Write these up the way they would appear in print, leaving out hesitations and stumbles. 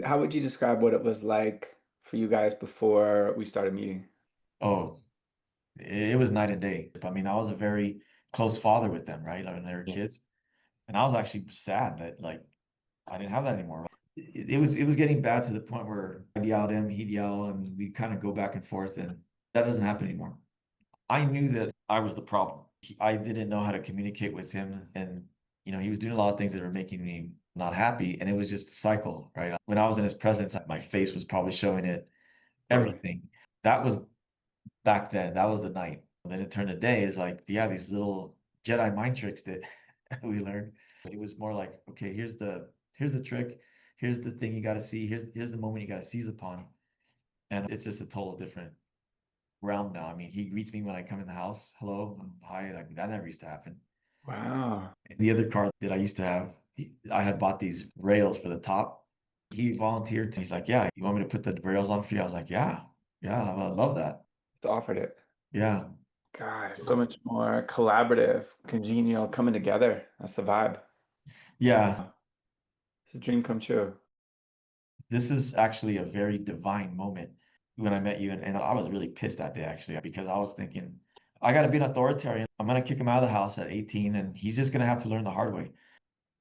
How would you describe what it was like for you guys before we started meeting? Oh, it was night and day. I mean, I was a very close father with them, right? When they were Yeah. kids, and I was actually sad that like I didn't have that anymore. It was getting bad to the point where I'd yell at him, he'd yell, and we'd kind of go back and forth, and that doesn't happen anymore. I knew that I was the problem. I didn't know how to communicate with him, and he was doing a lot of things that were making me not happy, and it was just a cycle, right? When I was in his presence, my face was probably showing it, Totally. everything. That was back then. That was the night. Then it turned to day is like, yeah, these little Jedi mind tricks that we learned. It was more like, okay, here's the trick, here's the thing you got to see, here's the moment you got to seize upon, and it's just a total different realm now. I mean, he greets me when I come in the house, hello, hi, like that never used to happen. Wow. The other car that I used to have, I had bought these rails for the top. He volunteered. He's like, yeah, you want me to put the rails on for you? I was like, yeah, yeah, I love that. It's offered it. Yeah, God, it's so much more collaborative, congenial, coming together. That's the vibe. yeah. It's a dream come true. This is actually a very divine moment when I met you, and I was really pissed that day actually because I was thinking, I got to be an authoritarian. I'm gonna kick him out of the house at 18, and he's just gonna have to learn the hard way.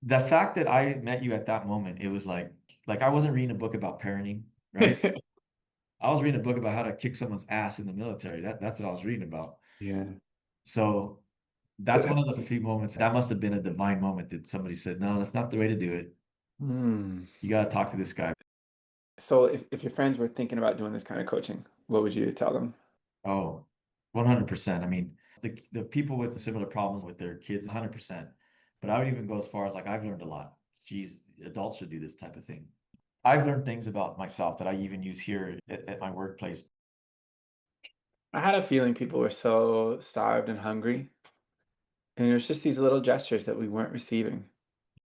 The fact that I met you at that moment, it was like I wasn't reading a book about parenting, right? I was reading a book about how to kick someone's ass in the military. That's what I was reading about. Yeah. So that's one of the few moments that must have been a divine moment that somebody said, no, that's not the way to do it. Hmm. You got to talk to this guy. So if your friends were thinking about doing this kind of coaching, what would you tell them? Oh, 100%. I mean, the people with similar problems with their kids, 100%. But I would even go as far as like I've learned a lot. Geez, adults should do this type of thing. I've learned things about myself that I even use here at my workplace. I had a feeling people were so starved and hungry, and it was just these little gestures that we weren't receiving.